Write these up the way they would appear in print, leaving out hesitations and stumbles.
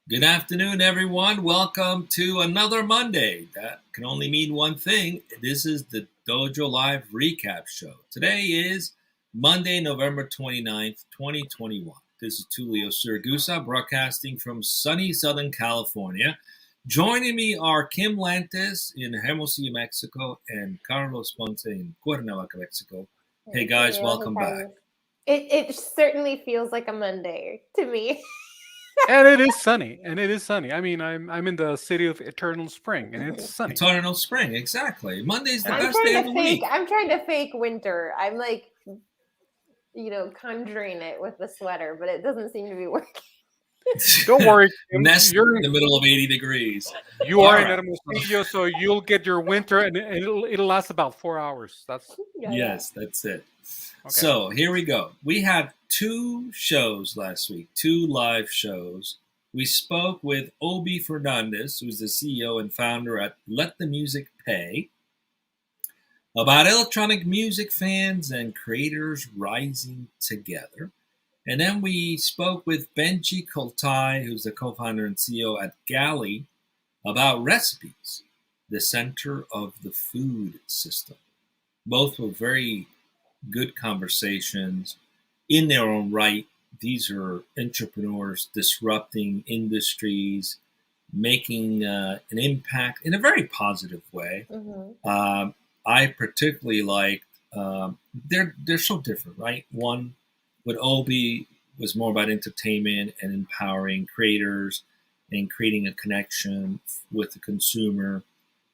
Good afternoon, everyone. Welcome to another Monday. That can only mean one thing. This is the Dojo Live Recap Show. Today is Monday, November 29th, 2021. This is Tulio Siragusa broadcasting from sunny Southern California. Joining me are Kim Lantis in Hermosillo, Mexico, and Carlos Ponce in Cuernavaca, Mexico. Hey, guys, welcome back. It certainly feels like a Monday to me. And it is sunny. I mean, I'm in the city of eternal spring, and it's sunny. Eternal spring, exactly. Monday's the Yeah. best day of the week. I'm trying to fake winter. I'm like, conjuring it with the sweater, but it doesn't seem to be working. Don't worry, Kim. Nest You're in the middle of 80 degrees. you are in All right. Hermosillo, so you'll get your winter, and it'll last about 4 hours. That's Yes, that's it. okay. So here we go. We had two shows last week, two live shows. We spoke with Obie Fernandez, who's the CEO and founder at Let the Music Pay, about electronic music fans and creators rising together. And then we spoke with Benji Koltai, who's the co-founder and CEO at Galley, about recipes, the center of the food system. Both were very good conversations in their own right. These are entrepreneurs disrupting industries, making an impact in a very positive way. Mm-hmm. I particularly liked. They're so different, right? One with Obie was more about entertainment and empowering creators and creating a connection with the consumer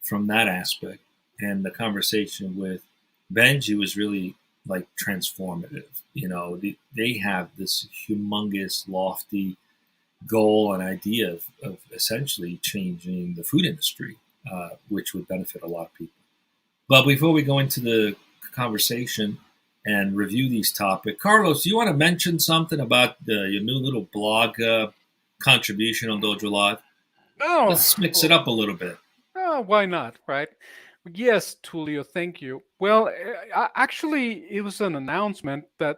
from that aspect. And the conversation with Benji was really like transformative. They have this humongous, lofty goal and idea of essentially changing the food industry, which would benefit a lot of people. But before we go into the conversation and review these topics, Carlos, do you want to mention something about your new little blog contribution on Dojo Live? No, Let's mix it up a little bit. why not, right? Yes, Tulio, thank you. Well, actually, it was an announcement that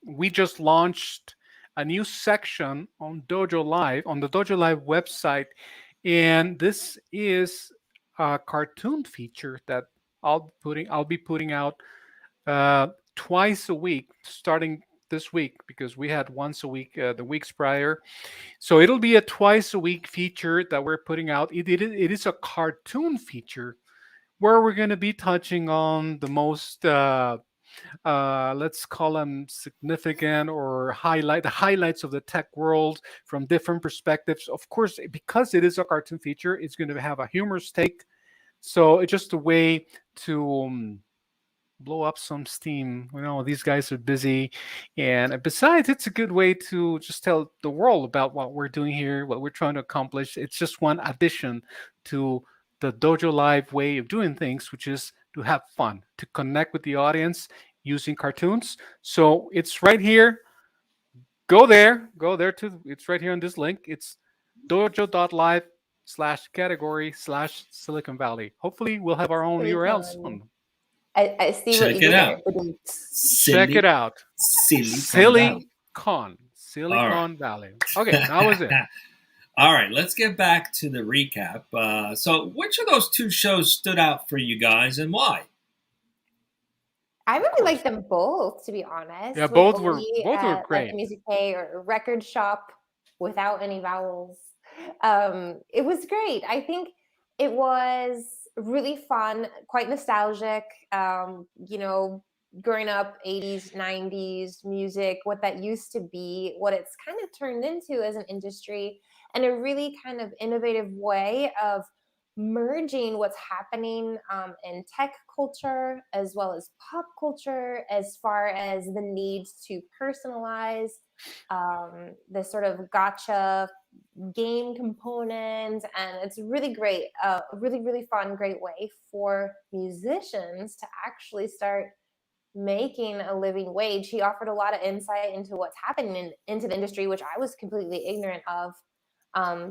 we just launched a new section on Dojo Live on the Dojo Live website, and this is a cartoon feature that I'll be putting out uh, twice a week, starting this week because we had once a week the weeks prior. So it'll be a twice a week feature that we're putting out. It is a cartoon feature where we're going to be touching on the most let's call them significant or the highlights of the tech world from different perspectives. Of course, because it is a cartoon feature, it's going to have a humorous take, so it's just a way to blow up some steam. These guys are busy, and besides, it's a good way to just tell the world about what we're doing here, what we're trying to accomplish. It's just one addition to the Dojo Live way of doing things, which is to have fun, to connect with the audience using cartoons. So it's right here. Go there to it's right here on this link. It's dojo.live/category/Silicon Valley. Hopefully we'll have our own URLs on. I see what you Check it did out. there. Check it out. Silicon Valley. Silicon Valley. Okay, that was it. All right, let's get back to the recap. So, which of those two shows stood out for you guys, and why? I really like them both, to be honest. Yeah, With both were Obie great. Like the Music Pay or Record Shop without any vowels. It was great. I think it was really fun, quite nostalgic. Growing up, 80s, 90s music, what that used to be, what it's kind of turned into as an industry, and a really kind of innovative way of merging what's happening in tech culture as well as pop culture, as far as the need to personalize the sort of gotcha game component. And it's really great, really fun, great way for musicians to actually start making a living wage. He offered a lot of insight into what's happening into the industry, which I was completely ignorant of.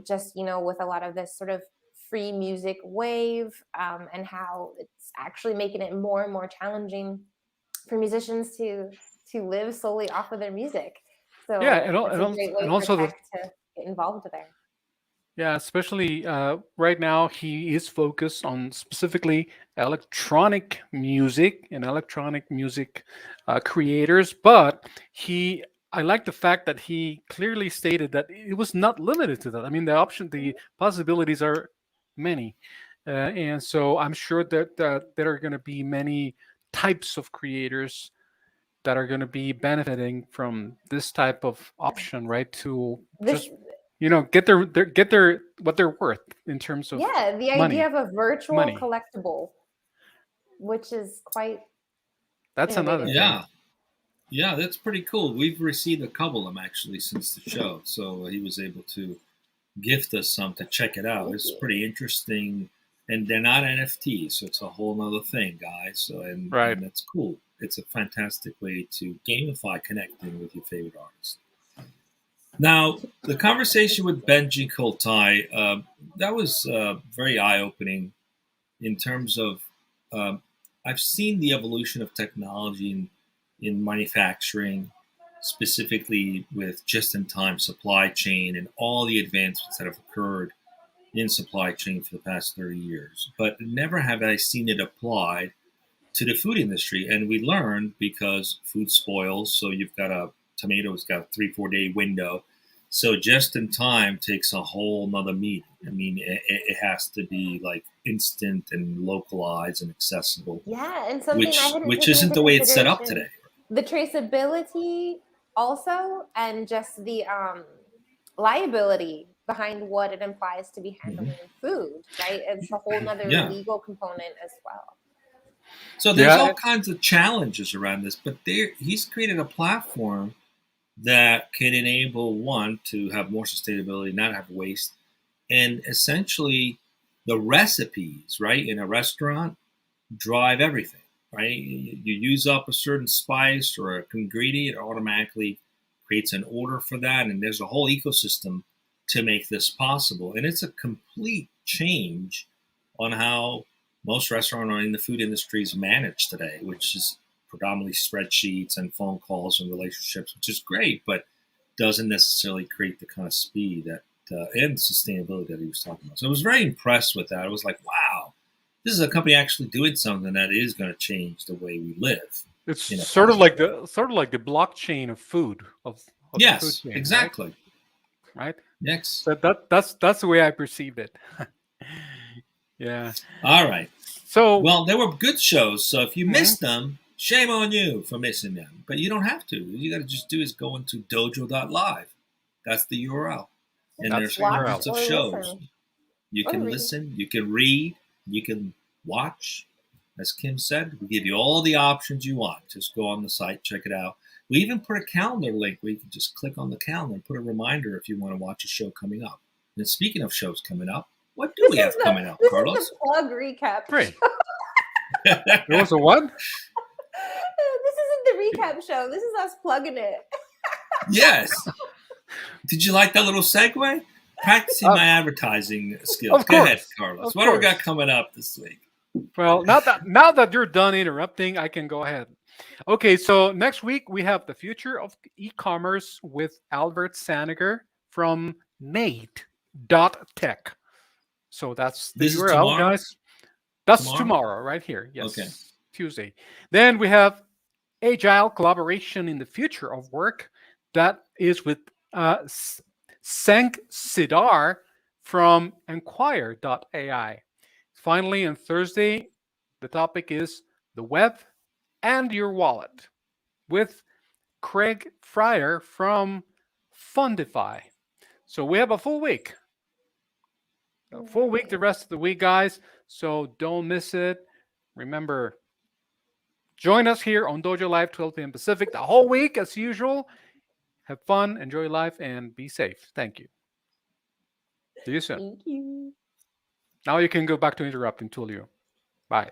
Just with a lot of this sort of free music wave, and how it's actually making it more and more challenging for musicians to live solely off of their music. So Yeah, it's a great way and for also tech to get involved there. Yeah, especially right now, he is focused on specifically electronic music and electronic music creators. But I like the fact that he clearly stated that it was not limited to that. I mean, the possibilities are many, and so I'm sure that there are going to be many types of creators that are going to be benefiting from this type of option, right? To This, just get their what they're worth in terms of yeah, the idea money. of a virtual Money. collectible, which is quite That's another innovative. thing. Yeah, that's pretty cool. We've received a couple of them actually since the show, so he was able to gift us some to check it out. Thank It's you. pretty interesting, and they're not NFTs, so it's a whole nother thing, guys. So Right. and that's cool. It's a fantastic way to gamify connecting with your favorite artist. Now, the conversation with Benji Koltai, that was very eye opening in terms of um, I've seen the evolution of technology in manufacturing, specifically with just in time supply chain and all the advancements that have occurred in supply chain for the past 30 years. But never have I seen it applied to the food industry. And we learned because food spoils. So you've got a tomato's got a 3-4 day window. So just in time takes a whole nother meaning. I mean, it has to be like instant and localized and accessible, Yeah, and something I hadn't which taken isn't into the way it's set up consideration, today. the traceability also, and just the liability behind what it implies to be Mhm. handling food, right? It's a whole nother Yeah. legal component as well. So there's Yeah. all kinds of challenges around this, but he's created a platform that can enable one to have more sustainability, not have waste, and essentially the recipes, right, in a restaurant drive everything, right? You use up a certain spice or an ingredient, it automatically creates an order for that, and there's a whole ecosystem to make this possible. And it's a complete change on how most restaurant or in the food industry is managed today, which is predominantly spreadsheets and phone calls and relationships, which is great, but doesn't necessarily create the kind of speed that and sustainability that he was talking about. So I was very impressed with that. I was like, wow, this is a company actually doing something that is going to change the way we live. It's In a sort of like positive way. the blockchain of food of the food Yes, chain, right? exactly. Right. Next. So that's the way I perceived it. Yeah. All right. So Well, they were good shows, so if you mhm, missed them, shame on you for missing them. But you don't have to. All you got to just do is go into dojo.live. That's the URL. And that's there's the Watch URL. hundreds of or shows. listen You or can read. listen, you can read, you can watch. As Kim said, we give you all the options you want. Just go on the site, check it out. We even put a calendar link where you can just click on the calendar and put a reminder if you want to watch a show coming up. And speaking of shows coming up, what do This we is have the coming up, this is Carlos? the plug recap. Great. There was a what? This isn't the recap show. This is us plugging it. Yes. Did you like that little segue? Practicing Uh, my advertising skills. Of Go ahead, course. Carlos. Of What do we got course. coming up this week? Well, now that you're done interrupting, I can go ahead. Okay, so next week we have the future of e-commerce with Albert Saniger from Nate.tech. So that's the This is URL, tomorrow? guys. That's Tomorrow? tomorrow, right here. Okay. Yes, Tuesday. Then we have Agile collaboration in the future of work. That is with Senk Sidar from Enquire.ai. Finally, on Thursday, the topic is the web and your wallet with Craig Fryer from Fundify. So we have a full week. A full week the rest of the week, guys. So don't miss it. Remember, join us here on Dojo Live, 12 p.m. Pacific, the whole week as usual. Have fun, enjoy life, and be safe. Thank you. See you soon. Thank you. Now you can go back to interrupting Tulio. Bye.